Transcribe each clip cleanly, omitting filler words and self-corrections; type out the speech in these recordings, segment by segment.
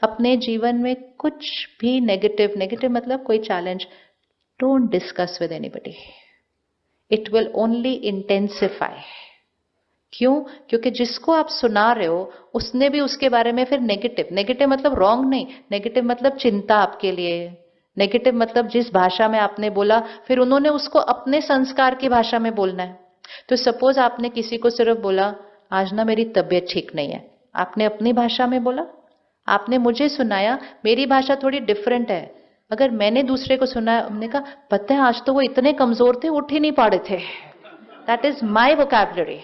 अपने जीवन में कुछ भी नेगेटिव, नेगेटिव मतलब कोई challenge, don't discuss with anybody, it will only intensify. क्यों? क्योंकि जिसको आप सुना रहे हो उसने भी उसके बारे में फिर नेगेटिव, नेगेटिव मतलब रॉन्ग नहीं, नेगेटिव मतलब चिंता आपके लिए, नेगेटिव मतलब जिस भाषा में आपने बोला फिर उन्होंने उसको अपने संस्कार की भाषा में बोलना है। तो सपोज आपने किसी को सिर्फ बोला आज ना मेरी तबीयत ठीक नहीं है, आपने अपनी भाषा में बोला, आपने मुझे सुनाया, मेरी भाषा थोड़ी डिफरेंट है। अगर मैंने दूसरे को सुनाया, हमने कहा पता है आज तो वो इतने कमजोर थे उठ ही नहीं पा रहे थे, दैट इज माई वोकैबुलरी,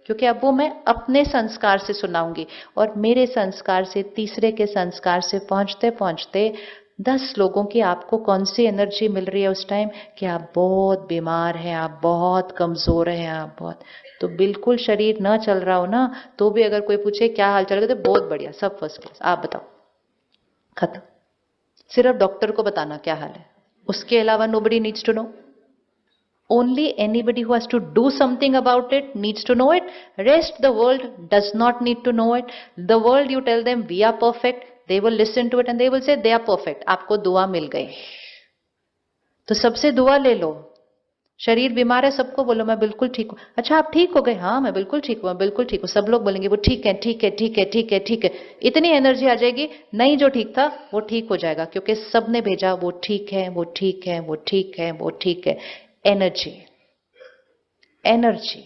क्योंकि अब वो मैं अपने संस्कार से सुनाऊंगी और मेरे संस्कार से तीसरे के संस्कार से पहुंचते पहुंचते 10 लोगों की आपको कौन सी एनर्जी मिल रही है उस टाइम कि आप बहुत बीमार हैं, आप बहुत कमजोर हैं, आप बहुत, तो बिल्कुल शरीर ना चल रहा हो ना तो भी अगर कोई पूछे क्या हाल चल रहा है तो बहुत बढ़िया, सब फर्स्ट क्लास, आप बताओ, खत्म। सिर्फ डॉक्टर को बताना क्या हाल है, उसके अलावा nobody needs to know. Only anybody who has to do something about it needs to know it. Rest the world does not need to know it. The world, you tell them we are perfect, they will listen to it and they will say they are perfect. आपको दुआ मिल गई, तो सबसे दुआ ले लो। शरीर बीमार है सबको बोलो मैं बिल्कुल ठीक हूं। अच्छा आप ठीक हो गए? हाँ मैं बिल्कुल ठीक हूं, मैं बिल्कुल ठीक हूं। सब लोग बोलेंगे वो ठीक है, ठीक है, ठीक है, ठीक है, ठीक है। इतनी एनर्जी आ जाएगी, नहीं जो ठीक था वो ठीक हो जाएगा, क्योंकि सबने भेजा वो ठीक है, वो ठीक है, वो ठीक है, वो ठीक है। Energy, energy.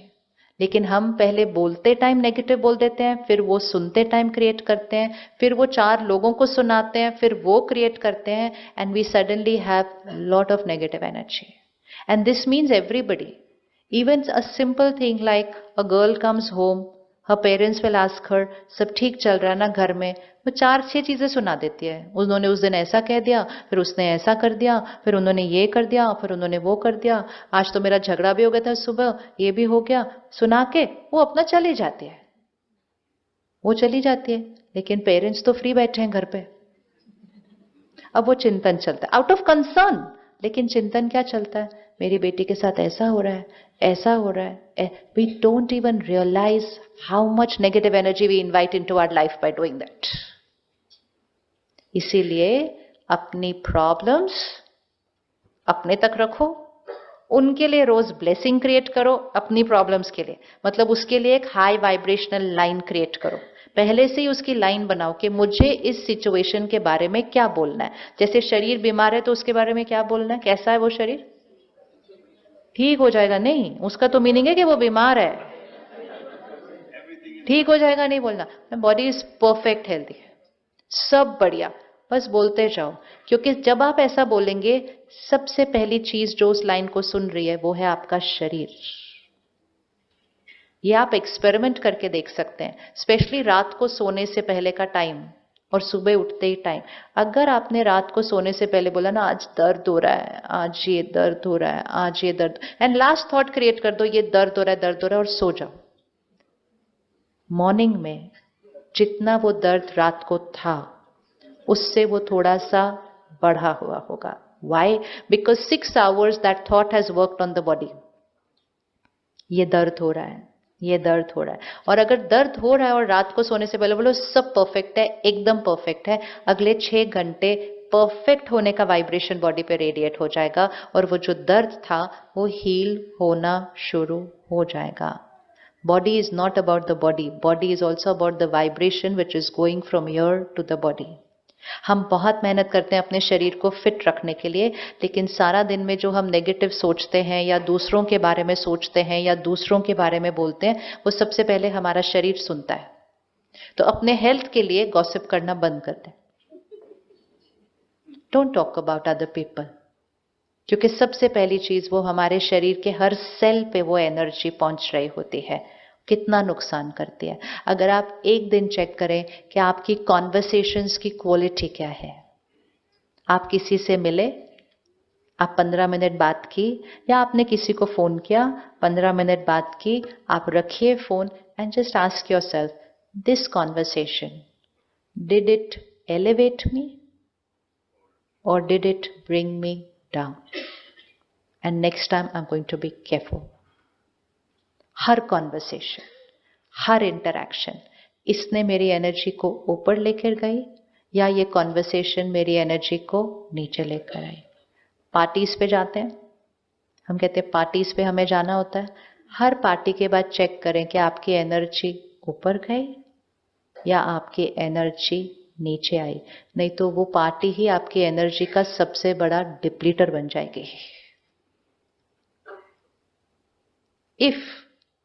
लेकिन हम पहले बोलते टाइम नेगेटिव बोल देते हैं, फिर वो सुनते टाइम क्रिएट करते हैं, फिर वो 4 लोगों को सुनाते हैं, फिर वो क्रिएट करते हैं, and we suddenly have lot of negative energy. And this means everybody, even a simple thing like a girl comes home, her parents will ask her सब ठीक चल रहा है ना घर में, वो 4-6 चीजें सुना देती है। उन्होंने उस दिन ऐसा कह दिया, फिर उसने ऐसा कर दिया, फिर उन्होंने ये कर दिया, फिर उन्होंने वो कर दिया, आज तो मेरा झगड़ा भी हो गया था सुबह, ये भी हो गया, सुना के वो अपना चली जाती है, वो चली जाती है। लेकिन पेरेंट्स तो फ्री बैठे हैं घर पे, अब वो चिंतन चलता है आउट ऑफ कंसर्न। लेकिन चिंतन क्या चलता है? मेरी बेटी के साथ ऐसा हो रहा है, ऐसा हो रहा है। We don't even realise how much negative energy we invite into our life by doing that. इसीलिए अपनी प्रॉब्लम्स अपने तक रखो, उनके लिए रोज ब्लेसिंग क्रिएट करो, अपनी प्रॉब्लम्स के लिए, मतलब उसके लिए एक हाई वाइब्रेशनल लाइन क्रिएट करो। पहले से ही उसकी लाइन बनाओ कि मुझे इस सिचुएशन के बारे में क्या बोलना है। जैसे शरीर बीमार है तो उसके बारे में क्या बोलना है, कैसा है वो शरीर, ठीक हो जाएगा नहीं, उसका तो मीनिंग है कि वो बीमार है, ठीक हो जाएगा नहीं बोलना। बॉडी इज परफेक्ट हेल्दी, सब बढ़िया, बस बोलते जाओ। क्योंकि जब आप ऐसा बोलेंगे, सबसे पहली चीज जो उस लाइन को सुन रही है वो है आपका शरीर। ये आप एक्सपेरिमेंट करके देख सकते हैं, स्पेशली रात को सोने से पहले का टाइम और सुबह उठते ही टाइम। अगर आपने रात को सोने से पहले बोला ना आज दर्द हो रहा है, आज ये दर्द हो रहा है, आज ये दर्द, एंड लास्ट थॉट क्रिएट कर दो ये दर्द हो रहा है, दर्द हो रहा है, और सो जाओ। मॉर्निंग में जितना वो दर्द रात को था उससे वो थोड़ा सा बढ़ा हुआ होगा। Why? Because 6 hours that thought has worked on the body. ये दर्द हो रहा है, ये दर्द हो रहा है। और अगर दर्द हो रहा है और रात को सोने से पहले बोलो सब परफेक्ट है, एकदम परफेक्ट है, अगले 6 घंटे परफेक्ट होने का वाइब्रेशन बॉडी पे रेडिएट हो जाएगा और वो जो दर्द था वो हील होना शुरू हो जाएगा। Body is not about the body, body is also about the vibration which is going from here to the body. हम बहुत मेहनत करते हैं अपने शरीर को फिट रखने के लिए, लेकिन सारा दिन में जो हम नेगेटिव सोचते हैं या दूसरों के बारे में सोचते हैं या दूसरों के बारे में बोलते हैं, वो सबसे पहले हमारा शरीर सुनता है। तो अपने हेल्थ के लिए गॉसिप करना बंद कर दें। Don't talk about other people, क्योंकि सबसे पहली चीज वो हमारे शरीर के हर सेल पे वो एनर्जी पहुंच रही होती है, कितना नुकसान करती है। अगर आप एक दिन चेक करें कि आपकी कॉन्वर्सेशंस की क्वालिटी क्या है। आप किसी से मिले, आप 15 मिनट बात की, या आपने किसी को फोन किया, 15 मिनट बात की, आप रखिए phone and just ask yourself, this conversation, did it elevate me or did it bring me down? And next time I am going to be careful. हर कॉन्वर्सेशन, हर इंटरैक्शन, इसने मेरी एनर्जी को ऊपर लेकर गई या ये कॉन्वर्सेशन मेरी एनर्जी को नीचे लेकर आई। पार्टीज पे जाते हैं, हम कहते हैं पार्टीज पे हमें जाना होता है, हर पार्टी के बाद चेक करें कि आपकी एनर्जी ऊपर गई या आपकी एनर्जी नीचे आई, नहीं तो वो पार्टी ही आपकी एनर्जी का सबसे बड़ा डिप्लीटर बन जाएगी। इफ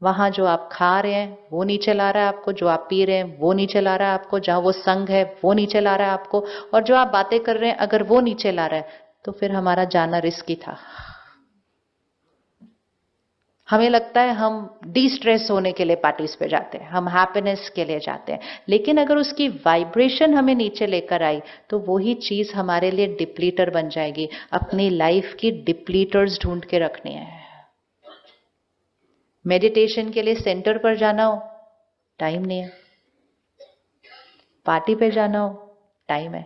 वहां जो आप खा रहे हैं वो नीचे ला रहा है आपको, जो आप पी रहे हैं वो नीचे ला रहा है आपको, जहां वो संग है वो नीचे ला रहा है आपको, और जो आप बातें कर रहे हैं अगर वो नीचे ला रहा है, तो फिर हमारा जाना रिस्की था। हमें लगता है हम डी स्ट्रेस होने के लिए पार्टीज पे जाते हैं, हम हैप्पीनेस के लिए जाते हैं, लेकिन अगर उसकी वाइब्रेशन हमें नीचे लेकर आई तो वही चीज हमारे लिए डिप्लीटर बन जाएगी। अपनी लाइफ की डिप्लीटर्स ढूंढ के रखनी है। मेडिटेशन के लिए सेंटर पर जाना हो, टाइम नहीं है। पार्टी पे जाना हो, टाइम है।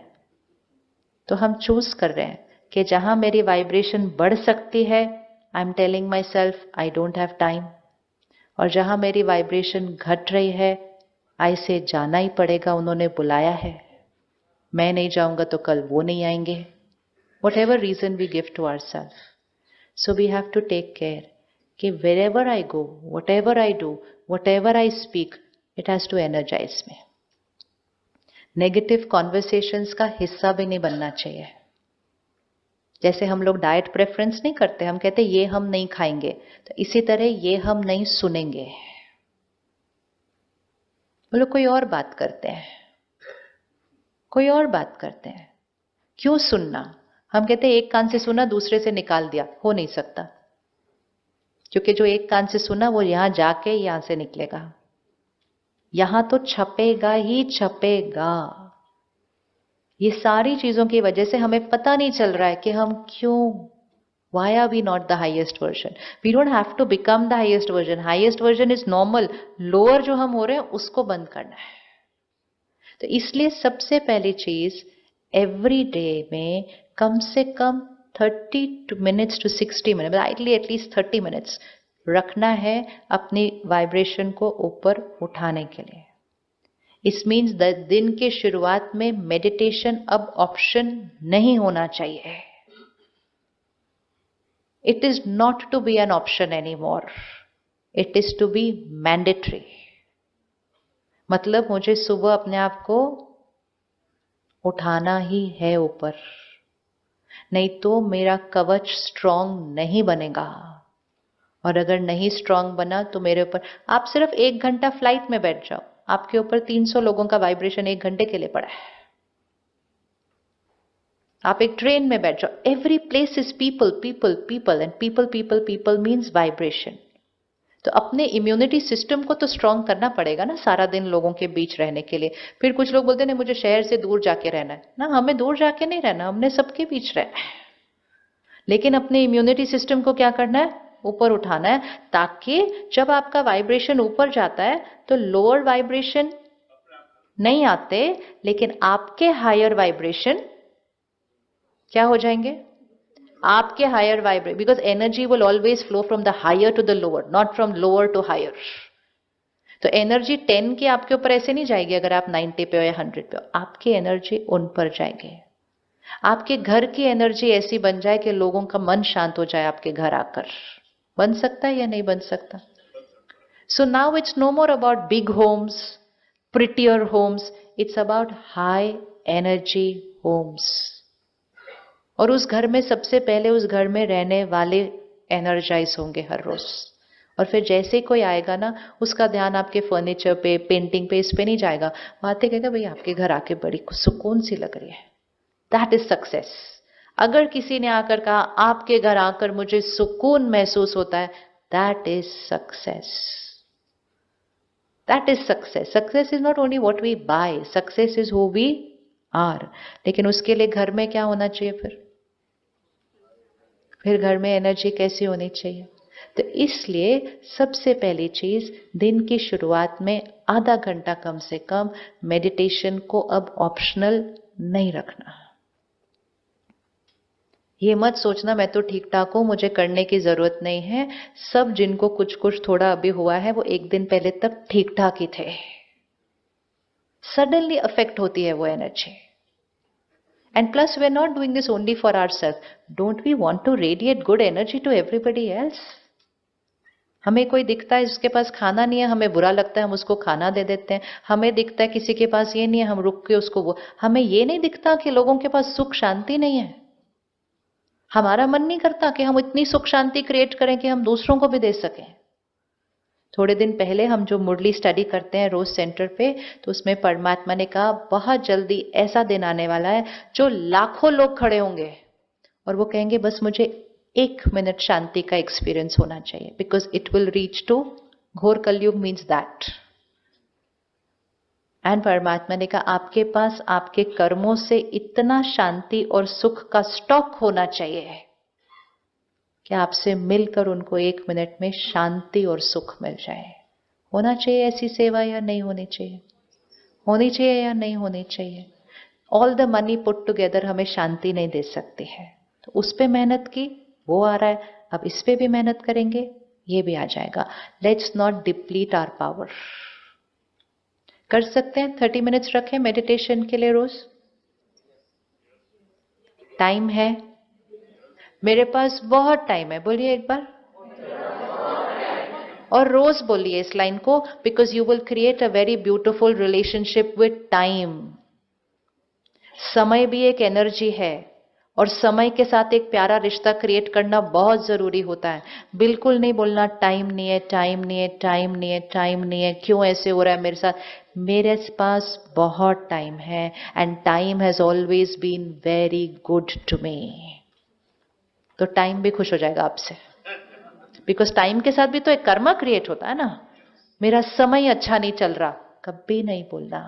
तो हम चूज कर रहे हैं कि जहां मेरी वाइब्रेशन बढ़ सकती है, I am telling my self I don't have time, और जहां मेरी वाइब्रेशन घट रही है, आई से जाना ही पड़ेगा, उन्होंने बुलाया है, मैं नहीं जाऊंगा तो कल वो नहीं आएंगे। Whatever reason we give to our self, so we have to take care कि wherever I go, whatever I do, whatever I speak, it has to energize me. Negative conversations का हिस्सा भी नहीं बनना चाहिए। जैसे हम लोग डाइट प्रेफरेंस नहीं करते, हम कहते ये हम नहीं खाएंगे, तो इसी तरह ये हम नहीं सुनेंगे। वो लोग कोई और बात करते हैं, कोई और बात करते हैं, क्यों सुनना? हम कहते एक कान से सुना दूसरे से निकाल दिया, हो नहीं सकता, क्योंकि जो एक कान से सुना वो यहां जाके यहां से निकलेगा, यहां तो छपेगा ही छपेगा। ये सारी चीजों की वजह से हमें पता नहीं चल रहा है कि हम क्यों, why are we not the highest version? We don't have to become the highest version. Highest version is normal. Lower जो हम हो रहे हैं उसको बंद करना है। तो इसलिए सबसे पहली चीज, एवरी डे में कम से कम 30 minutes to 60 minutes, ideally at least 30 minutes रखना है अपनी वाइब्रेशन को ऊपर उठाने के लिए। इस मीन्स दिन के शुरुआत में मेडिटेशन अब ऑप्शन नहीं होना चाहिए। It is not to be an option any more, it is to be mandatory. मतलब मुझे सुबह अपने आप को उठाना ही है ऊपर, नहीं तो मेरा कवच स्ट्रांग नहीं बनेगा, और अगर नहीं स्ट्रांग बना तो मेरे ऊपर, आप सिर्फ 1 घंटा फ्लाइट में बैठ जाओ, आपके ऊपर 300 लोगों का वाइब्रेशन 1 घंटे के लिए पड़ा है। आप एक ट्रेन में बैठ जाओ, every place is people people people, and people people people means vibration. तो अपने इम्यूनिटी सिस्टम को तो स्ट्रांग करना पड़ेगा ना, सारा दिन लोगों के बीच रहने के लिए। फिर कुछ लोग बोलते हैं मुझे शहर से दूर जाके रहना है ना, हमें दूर जाके नहीं रहना, हमने सबके बीच रहना है, लेकिन अपने इम्यूनिटी सिस्टम को क्या करना है, ऊपर उठाना है, ताकि जब आपका वाइब्रेशन ऊपर जाता है तो लोअर वाइब्रेशन नहीं आते, लेकिन आपके हायर वाइब्रेशन क्या हो जाएंगे, आपके higher vibration, because energy will always flow from the higher to the lower, not from lower to higher. तो एनर्जी 10 की आपके ऊपर ऐसे नहीं जाएगी अगर आप 90 पे हो या 100 पे हो, आपकी एनर्जी उन पर जाएगी। आपके घर की एनर्जी ऐसी बन जाए कि लोगों का मन शांत हो जाए आपके घर आकर। बन सकता है या नहीं बन सकता? So now it's no more about big homes, prettier homes, it's about high energy homes. और उस घर में सबसे पहले उस घर में रहने वाले एनर्जाइज होंगे हर रोज, और फिर जैसे कोई आएगा ना, उसका ध्यान आपके फर्नीचर पे, पेंटिंग पे, इस पे नहीं जाएगा, बातें कहेगा भाई आपके घर आके बड़ी सुकून सी लग रही है। That is success. अगर किसी ने आकर कहा आपके घर आकर मुझे सुकून महसूस होता है, that is success. That is success. Success is not only what we buy, success is who we are. लेकिन उसके लिए घर में क्या होना चाहिए? फिर घर में एनर्जी कैसी होनी चाहिए? तो इसलिए सबसे पहली चीज, दिन की शुरुआत में आधा घंटा कम से कम मेडिटेशन को अब ऑप्शनल नहीं रखना। ये मत सोचना मैं तो ठीक ठाक हूं, मुझे करने की जरूरत नहीं है। सब जिनको कुछ कुछ थोड़ा अभी हुआ है वो एक दिन पहले तक ठीक ठाक ही थे, सडनली अफेक्ट होती है वो energy. And plus, we're not doing this only for ourselves. Don't we want to radiate good energy to everybody else? हमें कोई दिखता है जिसके पास खाना नहीं है, हमें बुरा लगता है, हम उसको खाना दे देते हैं. हमें दिखता है किसी के पास ये नहीं है, हम रुक के उसको वो. हमें ये नहीं दिखता कि लोगों के पास सुख शांति नहीं है. हमारा मन नहीं करता कि हम इतनी सुख शांति क्रिएट करें कि हम दूसरों को भी दे सकें. थोड़े दिन पहले हम जो मुरली स्टडी करते हैं रोज सेंटर पे, तो उसमें परमात्मा ने कहा बहुत जल्दी ऐसा दिन आने वाला है जो लाखों लोग खड़े होंगे और वो कहेंगे बस मुझे 1 मिनट शांति का एक्सपीरियंस होना चाहिए, because it will reach to घोर कलयुग मीन्स दैट. एंड परमात्मा ने कहा आपके पास आपके कर्मों से इतना शांति और सुख का स्टॉक होना चाहिए कि आपसे मिलकर उनको 1 मिनट में शांति और सुख मिल जाए. होना चाहिए ऐसी सेवा या नहीं होनी चाहिए? होनी चाहिए या नहीं होनी चाहिए? All the money put together हमें शांति नहीं दे सकती है. तो उस पे मेहनत की, वो आ रहा है, अब इस पे भी मेहनत करेंगे, ये भी आ जाएगा. Let's not deplete our power. कर सकते हैं 30 मिनट्स रखें मेडिटेशन के लिए रोज? टाइम है? मेरे पास बहुत टाइम है. बोलिए एक बार. और रोज बोलिए इस लाइन को, because you will create a very beautiful relationship with time. समय भी एक एनर्जी है और समय के साथ एक प्यारा रिश्ता क्रिएट करना बहुत जरूरी होता है. बिल्कुल नहीं बोलना टाइम नहीं है, टाइम नहीं है, टाइम नहीं है, टाइम नहीं है, क्यों ऐसे हो रहा है मेरे साथ. मेरे पास बहुत टाइम है and time has always been very good to me. तो टाइम भी खुश हो जाएगा आपसे, बिकॉज टाइम के साथ भी तो एक कर्मा क्रिएट होता है ना. मेरा समय अच्छा नहीं चल रहा, कभी नहीं बोलना.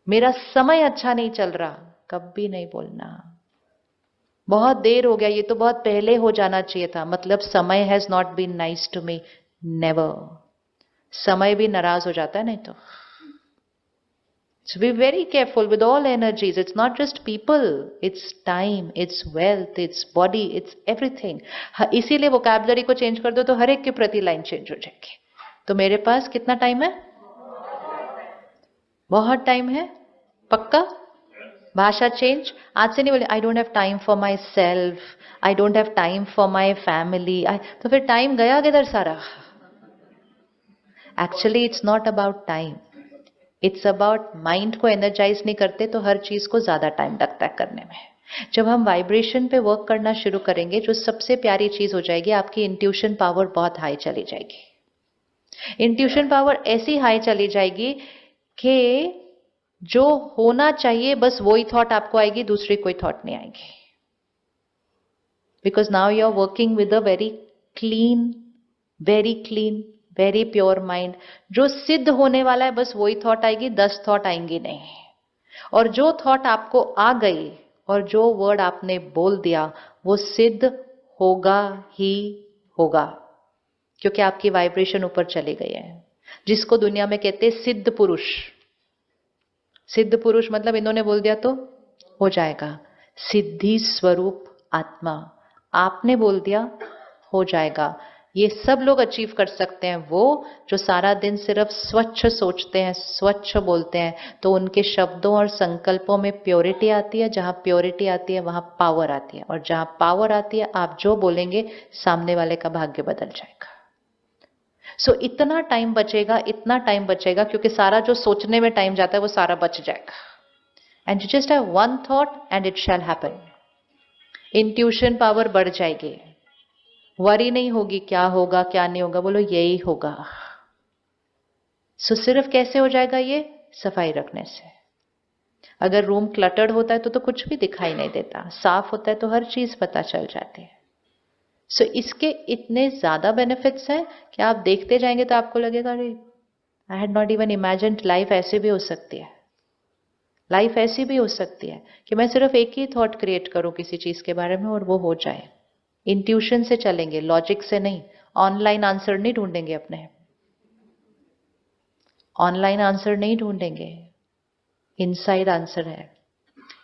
मेरा समय अच्छा नहीं चल रहा, कभी नहीं बोलना. बहुत देर हो गया, ये तो बहुत पहले हो जाना चाहिए था, मतलब समय has not been nice to me. Never. समय भी नाराज हो जाता है नहीं तो. So be very careful with all energies. It's not just people, it's time, it's wealth, it's body, it's everything. इसीलिए वोकैबुलरी को चेंज कर दो तो हर एक के प्रति लाइन चेंज हो जाएगी. तो मेरे पास कितना टाइम है? बहुत टाइम है. पक्का? भाषा चेंज. आज से नहीं बोले I don't have time for my self, I don't have time for my family. तो फिर टाइम गया किधर सारा? Actually it's not about time, it's about mind को एनर्जाइज नहीं करते तो हर चीज को ज्यादा टाइम लगता है करने में. जब हम वाइब्रेशन पे वर्क करना शुरू करेंगे, जो सबसे प्यारी चीज हो जाएगी, आपकी इंट्यूशन पावर बहुत हाई चली जाएगी. इंट्यूशन पावर ऐसी हाई चली जाएगी कि जो होना चाहिए बस वही थॉट आपको आएगी, दूसरी कोई थॉट नहीं आएगी. Because now you are working with a very clean, very pure mind. जो सिद्ध होने वाला है बस वही थॉट आएगी, 10 थॉट आएंगी नहीं. और जो थॉट आपको आ गई और जो वर्ड आपने बोल दिया वो सिद्ध होगा ही होगा, क्योंकि आपकी वाइब्रेशन ऊपर चली गई है. जिसको दुनिया में कहते हैं सिद्ध पुरुष. सिद्ध पुरुष मतलब इन्होंने बोल दिया तो हो जाएगा. सिद्धि स्वरूप आत्मा, आपने बोल दिया हो जाएगा. ये सब लोग अचीव कर सकते हैं वो जो सारा दिन सिर्फ स्वच्छ सोचते हैं, स्वच्छ बोलते हैं. तो उनके शब्दों और संकल्पों में प्योरिटी आती है. जहां प्योरिटी आती है वहां पावर आती है, और जहां पावर आती है आप जो बोलेंगे सामने वाले का भाग्य बदल जाएगा. सो इतना टाइम बचेगा, क्योंकि सारा जो सोचने में टाइम जाता है वो सारा बच जाएगा. And you just have one thought and it shall happen. Intuition power बढ़ जाएगी. वरी नहीं होगी क्या होगा क्या नहीं होगा, बोलो यही होगा. सो सिर्फ कैसे हो जाएगा ये? सफाई रखने से. अगर रूम क्लटर्ड होता है तो कुछ भी दिखाई नहीं देता, साफ होता है तो हर चीज पता चल जाती है. सो इसके इतने ज्यादा बेनिफिट्स हैं कि आप देखते जाएंगे तो आपको लगेगा अरे I had not even imagined life ऐसे भी हो सकती है. लाइफ ऐसी भी हो सकती है कि मैं सिर्फ एक ही थॉट क्रिएट करूं किसी चीज के बारे में और वो हो जाए. इंट्यूशन से चलेंगे, लॉजिक से नहीं. ऑनलाइन आंसर नहीं ढूंढेंगे, अपने ऑनलाइन आंसर नहीं ढूंढेंगे. इनसाइड आंसर है.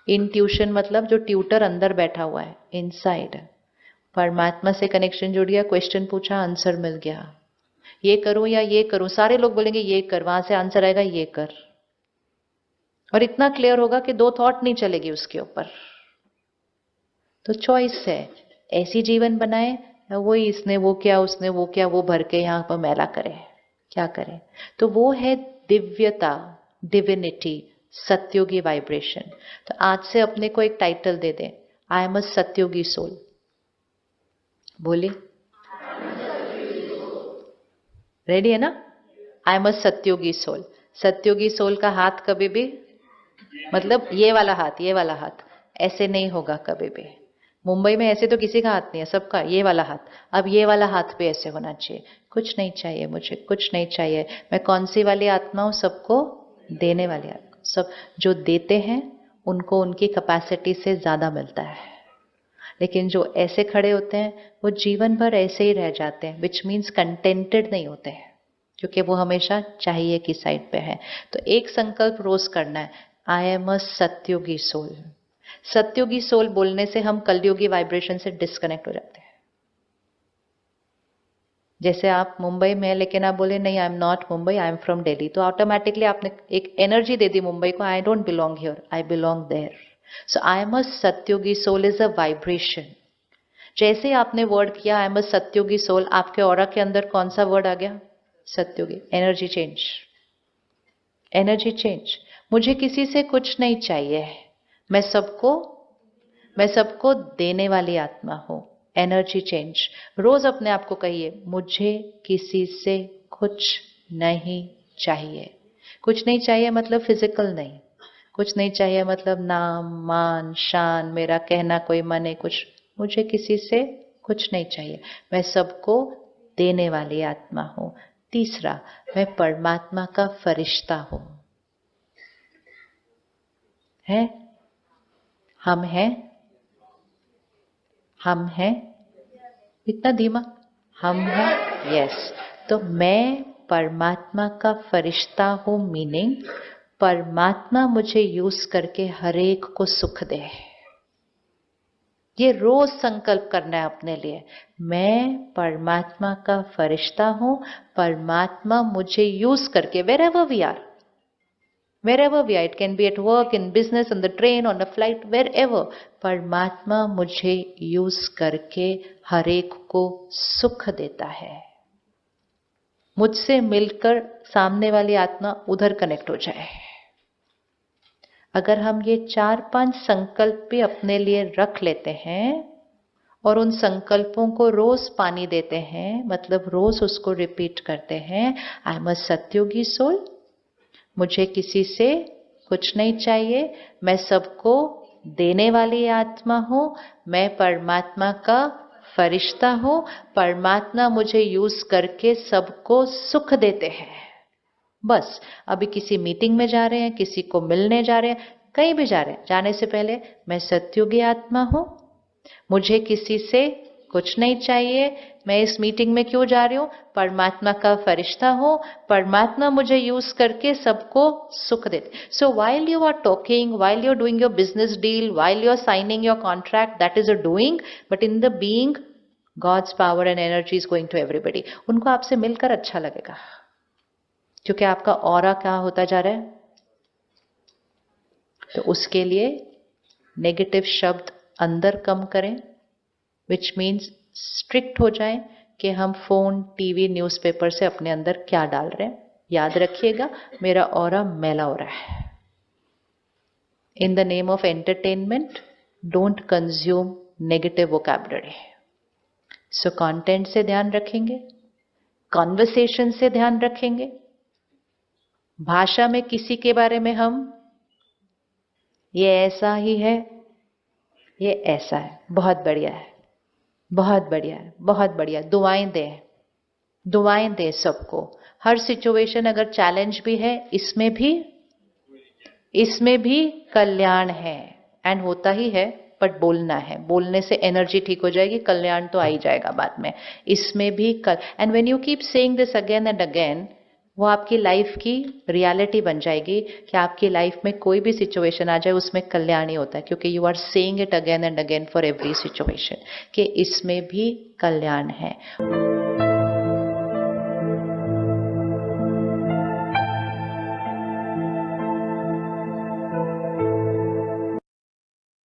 इंट्यूशन मतलब जो ट्यूटर अंदर बैठा हुआ है, इनसाइड. परमात्मा से कनेक्शन जुड़ गया, क्वेश्चन पूछा, आंसर मिल गया. ये करूं या ये करूं, सारे लोग बोलेंगे ये कर, वहां से आंसर आएगा ये कर. और इतना क्लियर होगा कि दो थॉट नहीं चलेगी उसके ऊपर। तो चॉइस है, ऐसी जीवन बनाए, वही इसने वो किया उसने वो किया, वो भर के यहां पर मैला करे, क्या करे। तो वो है दिव्यता, डिविनिटी, सत्योगी वाइब्रेशन। तो आज से अपने को एक टाइटल दे दें, I am a satyogi soul. बोलिए, रेडी है ना? I am a satyogi soul. सत्योगी सोल का हाथ कभी भी, मतलब ये वाला हाथ, ये वाला हाथ ऐसे नहीं होगा कभी भी। मुंबई में ऐसे तो किसी का हाथ नहीं है, सबका ये वाला हाथ। अब ये वाला हाथ भी ऐसे होना चाहिए, कुछ नहीं चाहिए मुझे, कुछ नहीं चाहिए। मैं कौन सी वाली आत्मा हूं? सबको देने वाली आत्मा। सब जो देते हैं उनको उनकी कैपेसिटी से ज्यादा मिलता है, लेकिन जो ऐसे खड़े होते हैं वो जीवन भर ऐसे ही रह जाते हैं, विच मीन्स कंटेंटेड नहीं होते हैं, क्योंकि वो हमेशा चाहिए की साइड पे है। तो एक संकल्प रोज करना है, I am a satyogi soul. सत्योगी सोल बोलने से हम कलयुगी वाइब्रेशन से डिस्कनेक्ट हो जाते हैं। जैसे आप मुंबई में, लेकिन आप बोले नहीं I am not Mumbai, I am from Delhi, तो ऑटोमेटिकली आपने एक एनर्जी दे दी मुंबई को, I don't belong here, I belong there. So I am a satyogi soul is a vibration. जैसे आपने वर्ड किया I am a satyogi soul, आपके ऑरा के अंदर कौन सा वर्ड आ गया? सत्योगी। Energy change, energy change. मुझे किसी से कुछ नहीं चाहिए, मैं सबको देने वाली आत्मा हूं। Energy change. रोज अपने आप को कहिए, मुझे किसी से कुछ नहीं चाहिए। कुछ नहीं चाहिए मतलब फिजिकल नहीं, कुछ नहीं चाहिए मतलब नाम मान शान, मेरा कहना कोई माने कुछ, मुझे किसी से कुछ नहीं चाहिए, मैं सबको देने वाली आत्मा हूं। तीसरा, मैं परमात्मा का फरिश्ता हूं। है, हम हैं, हम हैं, इतना धीमा, हम हैं, यस। तो मैं परमात्मा का फरिश्ता हूं, मीनिंग परमात्मा मुझे यूज करके हर एक को सुख दे। ये रोज संकल्प करना है अपने लिए, मैं परमात्मा का फरिश्ता हूं, परमात्मा मुझे यूज करके, wherever we are, it can be at work, in business, on the train, on a flight, wherever, परमात्मा मुझे यूज करके हर एक को सुख देता है। मुझसे मिलकर सामने वाली आत्मा उधर कनेक्ट हो जाए। अगर हम ये 4-5 संकल्प भी अपने लिए रख लेते हैं और उन संकल्पों को रोज पानी देते हैं, मतलब रोज उसको रिपीट करते हैं, आई एम अ सत्योगी सोल, मुझे किसी से कुछ नहीं चाहिए, मैं सबको देने वाली आत्मा हूं, मैं परमात्मा का फरिश्ता हूं, परमात्मा मुझे यूज करके सबको सुख देते हैं। बस अभी किसी मीटिंग में जा रहे हैं, किसी को मिलने जा रहे हैं, कहीं भी जा रहे हैं, जाने से पहले मैं सत्युगी आत्मा हूं, मुझे किसी से कुछ नहीं चाहिए, मैं इस मीटिंग में क्यों जा रही हूं? परमात्मा का फरिश्ता हूं, परमात्मा मुझे यूज करके सबको सुख देते। So while you are talking, while you are doing your business deal, while you are signing your contract, that is a doing, but in the being God's power and energy is going to everybody. उनको आपसे मिलकर अच्छा लगेगा, क्योंकि आपका aura क्या होता जा रहा है। तो उसके लिए नेगेटिव शब्द अंदर कम करें, विच मीन्स स्ट्रिक्ट हो जाए कि हम फोन, टीवी, न्यूज़पेपर से अपने अंदर क्या डाल रहे हैं। याद रखिएगा, मेरा ऑरा मैला हो रहा है। In the name of entertainment don't consume negative vocabulary. So content से ध्यान रखेंगे, कॉन्वर्सेशन से ध्यान रखेंगे, भाषा में किसी के बारे में हम ये ऐसा ही है, ये ऐसा है, बहुत बढ़िया है, बहुत बढ़िया है, बहुत बढ़िया, दुआएं दें, दुआएं दें सबको। हर सिचुएशन अगर चैलेंज भी है, इसमें भी कल्याण है, एंड होता ही है, बट बोलना है, बोलने से एनर्जी ठीक हो जाएगी, कल्याण तो आ ही जाएगा बाद में। इसमें भी and when you keep saying this again and again, वो आपकी लाइफ की रियलिटी बन जाएगी कि आपकी लाइफ में कोई भी सिचुएशन आ जाए उसमें कल्याण ही होता है, क्योंकि you are saying it again and again for every situation कि इसमें भी कल्याण है।